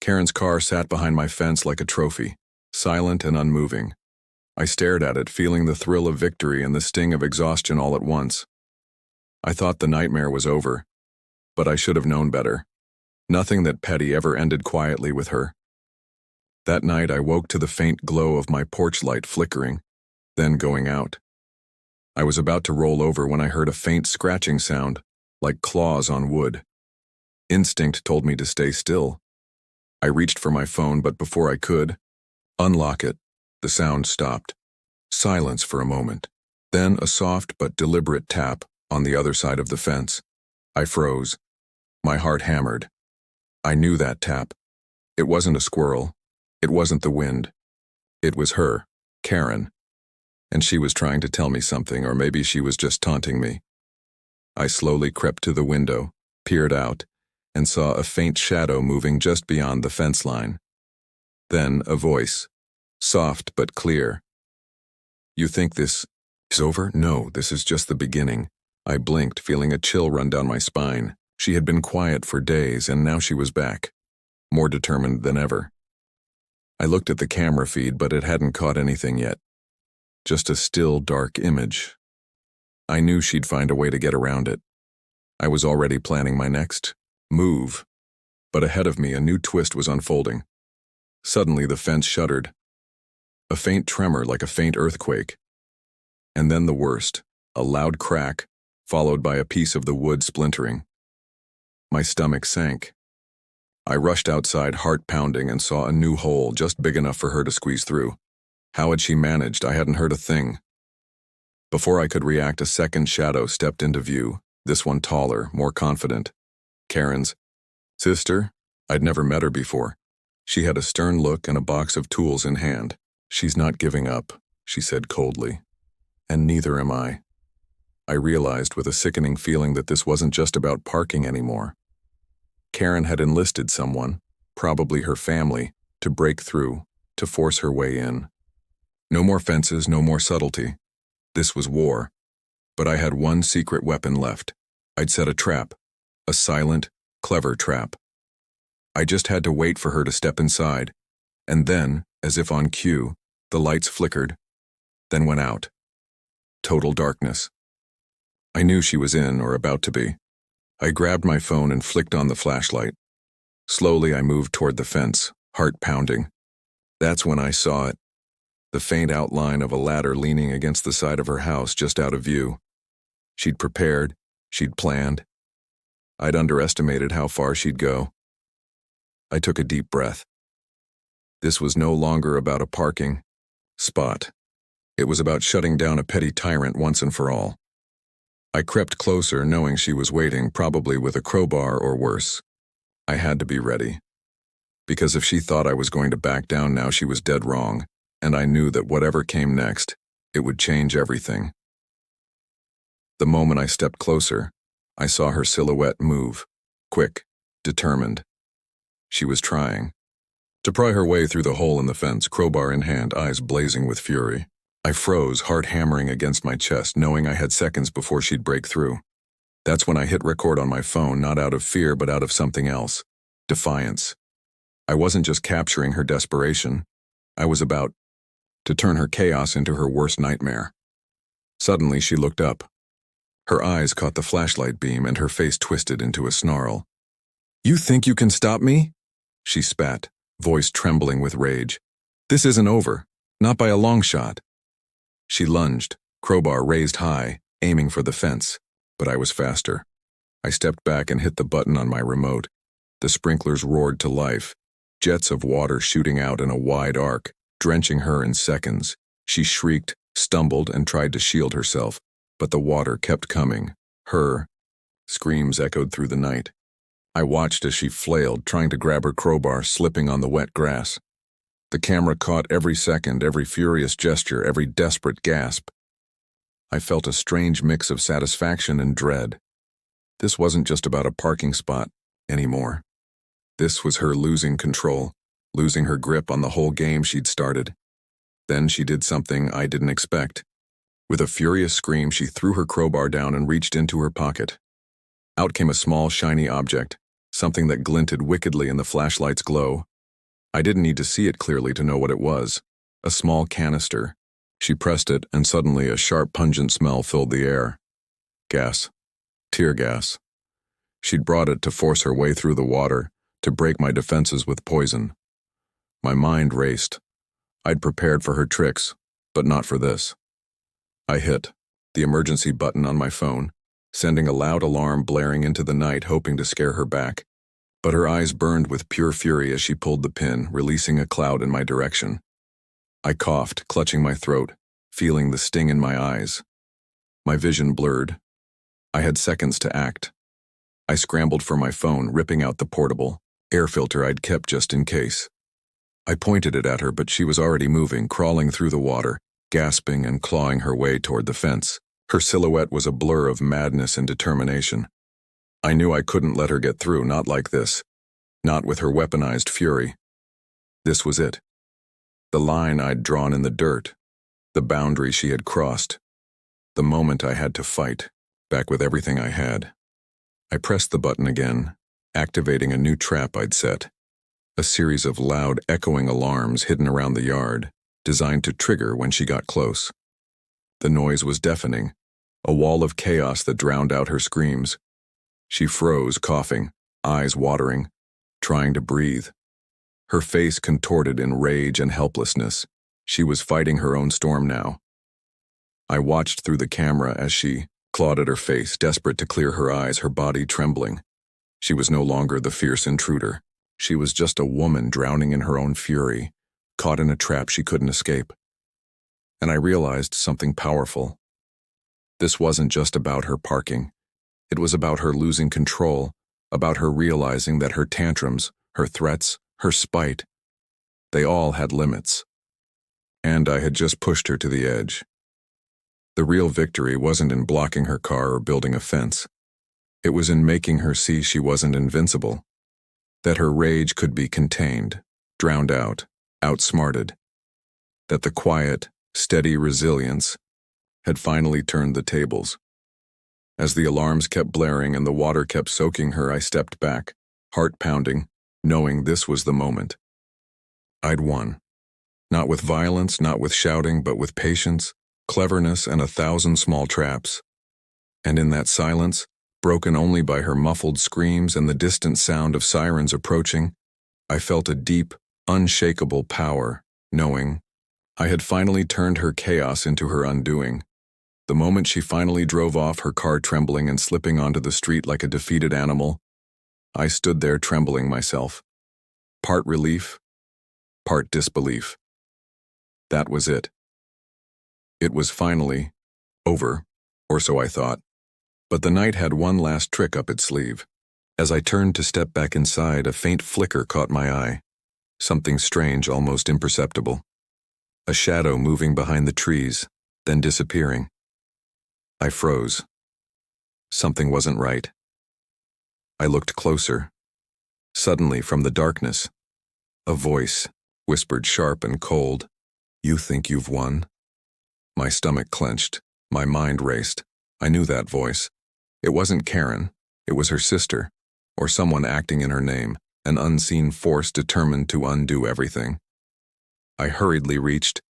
Karen's car sat behind my fence like a trophy, silent and unmoving. I stared at it, feeling the thrill of victory and the sting of exhaustion all at once. I thought the nightmare was over, but I should have known better. Nothing that petty ever ended quietly with her. That night I woke to the faint glow of my porch light flickering, then going out. I was about to roll over when I heard a faint scratching sound, like claws on wood. Instinct told me to stay still. I reached for my phone, but before I could unlock it, the sound stopped. Silence for a moment. Then a soft but deliberate tap on the other side of the fence. I froze. My heart hammered. I knew that tap. It wasn't a squirrel. It wasn't the wind. It was her, Karen. And she was trying to tell me something, or maybe she was just taunting me. I slowly crept to the window, peered out, and saw a faint shadow moving just beyond the fence line. Then a voice, soft but clear. "You think this is over? No, this is just the beginning." I blinked, feeling a chill run down my spine. She had been quiet for days, and now she was back, more determined than ever. I looked at the camera feed, but it hadn't caught anything yet. Just a still, dark image. I knew she'd find a way to get around it. I was already planning my next move, but ahead of me a new twist was unfolding. Suddenly the fence shuddered. A faint tremor like a faint earthquake. And then the worst, a loud crack, followed by a piece of the wood splintering. My stomach sank. I rushed outside, heart pounding, and saw a new hole just big enough for her to squeeze through. How had she managed? I hadn't heard a thing. Before I could react, a second shadow stepped into view, this one taller, more confident. Karen's sister? I'd never met her before. She had a stern look and a box of tools in hand. "She's not giving up," she said coldly. "And neither am I." I realized with a sickening feeling that this wasn't just about parking anymore. Karen had enlisted someone, probably her family, to break through, to force her way in. No more fences, no more subtlety. This was war. But I had one secret weapon left. I'd set a trap. A silent, clever trap. I just had to wait for her to step inside. And then, as if on cue, the lights flickered, then went out. Total darkness. I knew she was in, or about to be. I grabbed my phone and flicked on the flashlight. Slowly I moved toward the fence, heart pounding. That's when I saw it. The faint outline of a ladder leaning against the side of her house, just out of view. She'd prepared, she'd planned. I'd underestimated how far she'd go. I took a deep breath. This was no longer about a parking spot. It was about shutting down a petty tyrant once and for all. I crept closer, knowing she was waiting, probably with a crowbar or worse. I had to be ready. Because if she thought I was going to back down now, she was dead wrong, and I knew that whatever came next, it would change everything. The moment I stepped closer, I saw her silhouette move, quick, determined. She was trying to pry her way through the hole in the fence, crowbar in hand, eyes blazing with fury. I froze, heart hammering against my chest, knowing I had seconds before she'd break through. That's when I hit record on my phone, not out of fear, but out of something else. Defiance. I wasn't just capturing her desperation. I was about to turn her chaos into her worst nightmare. Suddenly she looked up. Her eyes caught the flashlight beam and her face twisted into a snarl. "You think you can stop me?" she spat, voice trembling with rage. "This isn't over, not by a long shot." She lunged, crowbar raised high, aiming for the fence, but I was faster. I stepped back and hit the button on my remote. The sprinklers roared to life, jets of water shooting out in a wide arc, drenching her in seconds. She shrieked, stumbled, and tried to shield herself, but the water kept coming. Her screams echoed through the night. I watched as she flailed, trying to grab her crowbar, slipping on the wet grass. The camera caught every second, every furious gesture, every desperate gasp. I felt a strange mix of satisfaction and dread. This wasn't just about a parking spot anymore. This was her losing control, losing her grip on the whole game she'd started. Then she did something I didn't expect. With a furious scream, she threw her crowbar down and reached into her pocket. Out came a small, shiny object, something that glinted wickedly in the flashlight's glow, I didn't need to see it clearly to know what it was. A small canister. She pressed it, and suddenly a sharp, pungent smell filled the air. Gas. Tear gas. She'd brought it to force her way through the water, to break my defenses with poison. My mind raced. I'd prepared for her tricks, but not for this. I hit the emergency button on my phone, sending a loud alarm blaring into the night, hoping to scare her back. But her eyes burned with pure fury as she pulled the pin, releasing a cloud in my direction. I coughed, clutching my throat, feeling the sting in my eyes. My vision blurred. I had seconds to act. I scrambled for my phone, ripping out the portable air filter I'd kept just in case. I pointed it at her, but she was already moving, crawling through the water, gasping and clawing her way toward the fence. Her silhouette was a blur of madness and determination. I knew I couldn't let her get through, not like this. Not with her weaponized fury. This was it. The line I'd drawn in the dirt. The boundary she had crossed. The moment I had to fight, back with everything I had. I pressed the button again, activating a new trap I'd set. A series of loud, echoing alarms hidden around the yard, designed to trigger when she got close. The noise was deafening, a wall of chaos that drowned out her screams. She froze, coughing, eyes watering, trying to breathe. Her face contorted in rage and helplessness. She was fighting her own storm now. I watched through the camera as she clawed at her face, desperate to clear her eyes, her body trembling. She was no longer the fierce intruder. She was just a woman drowning in her own fury, caught in a trap she couldn't escape. And I realized something powerful. This wasn't just about her parking. It was about her losing control, about her realizing that her tantrums, her threats, her spite, they all had limits. And I had just pushed her to the edge. The real victory wasn't in blocking her car or building a fence. It was in making her see she wasn't invincible. That her rage could be contained, drowned out, outsmarted. That the quiet, steady resilience had finally turned the tables. As the alarms kept blaring and the water kept soaking her, I stepped back, heart pounding, knowing this was the moment. I'd won. Not with violence, not with shouting, but with patience, cleverness, and 1,000 small traps. And in that silence, broken only by her muffled screams and the distant sound of sirens approaching, I felt a deep, unshakable power, knowing I had finally turned her chaos into her undoing. The moment she finally drove off, her car trembling and slipping onto the street like a defeated animal, I stood there trembling myself. Part relief, part disbelief. That was it. It was finally over, or so I thought. But the night had one last trick up its sleeve. As I turned to step back inside, a faint flicker caught my eye. Something strange, almost imperceptible. A shadow moving behind the trees, then disappearing. I froze. Something wasn't right. I looked closer. Suddenly, from the darkness, a voice whispered sharp and cold, "You think you've won?" My stomach clenched. My mind raced. I knew that voice. It wasn't Karen. It was her sister, or someone acting in her name, an unseen force determined to undo everything. I hurriedly reached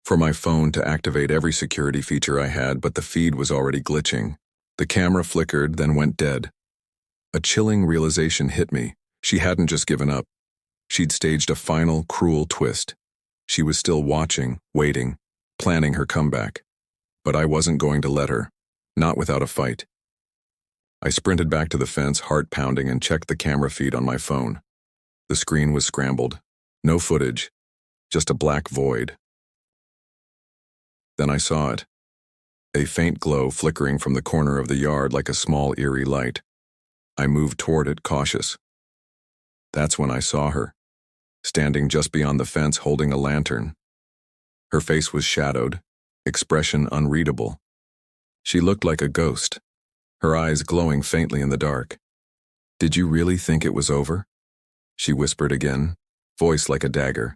for my phone to activate every security feature I had, but the feed was already glitching. The camera flickered, then went dead. A chilling realization hit me. She hadn't just given up. She'd staged a final, cruel twist. She was still watching, waiting, planning her comeback. But I wasn't going to let her. Not without a fight. I sprinted back to the fence, heart pounding, and checked the camera feed on my phone. The screen was scrambled. No footage. Just a black void. Then I saw it. A faint glow flickering from the corner of the yard like a small, eerie light. I moved toward it, cautious. That's when I saw her, standing just beyond the fence holding a lantern. Her face was shadowed, expression unreadable. She looked like a ghost, her eyes glowing faintly in the dark. "Did you really think it was over?" she whispered again, voice like a dagger.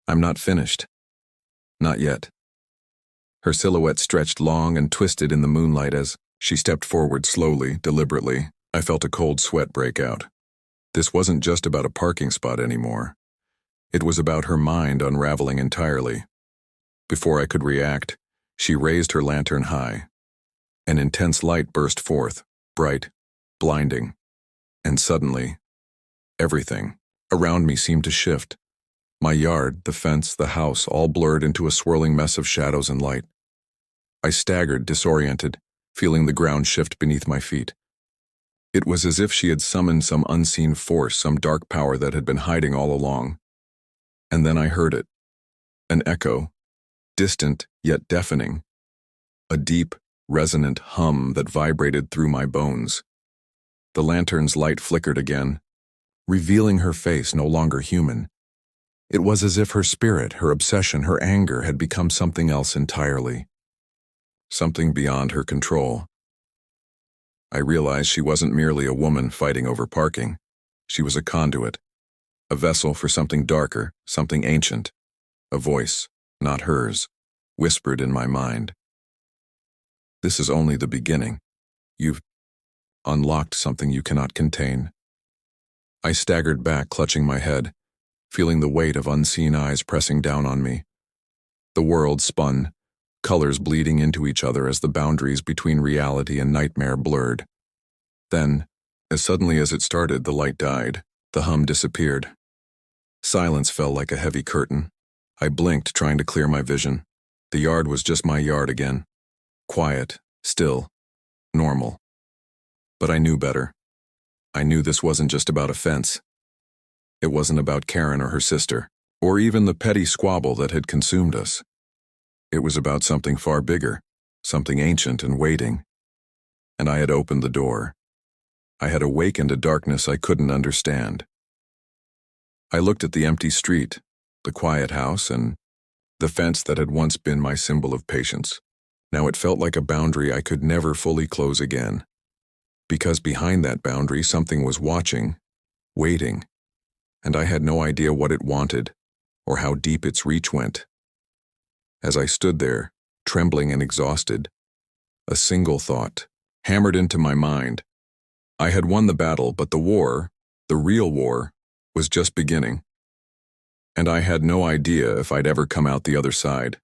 "I'm not finished. Not yet." Her silhouette stretched long and twisted in the moonlight as she stepped forward slowly, deliberately. I felt a cold sweat break out. This wasn't just about a parking spot anymore. It was about her mind unraveling entirely. Before I could react, she raised her lantern high. An intense light burst forth, bright, blinding, and suddenly, everything around me seemed to shift. My yard, the fence, the house, all blurred into a swirling mess of shadows and light. I staggered, disoriented, feeling the ground shift beneath my feet. It was as if she had summoned some unseen force, some dark power that had been hiding all along. And then I heard it. An echo, distant yet deafening. A deep, resonant hum that vibrated through my bones. The lantern's light flickered again, revealing her face no longer human. It was as if her spirit, her obsession, her anger had become something else entirely. Something beyond her control. I realized she wasn't merely a woman fighting over parking. She was a conduit, a vessel for something darker, something ancient. A voice, not hers, whispered in my mind. This is only the beginning. You've unlocked something you cannot contain. I staggered back, clutching my head, feeling the weight of unseen eyes pressing down on me. The world spun, colors bleeding into each other as the boundaries between reality and nightmare blurred. Then, as suddenly as it started, the light died, the hum disappeared. Silence fell like a heavy curtain. I blinked, trying to clear my vision. The yard was just my yard again. Quiet, still, normal. But I knew better. I knew this wasn't just about a fence. It wasn't about Karen or her sister, or even the petty squabble that had consumed us. It was about something far bigger, something ancient and waiting. And I had opened the door. I had awakened a darkness I couldn't understand. I looked at the empty street, the quiet house, and the fence that had once been my symbol of patience. Now it felt like a boundary I could never fully close again. Because behind that boundary something was watching, waiting, and I had no idea what it wanted or how deep its reach went. As I stood there, trembling and exhausted, a single thought hammered into my mind. I had won the battle, but the war, the real war, was just beginning. And I had no idea if I'd ever come out the other side.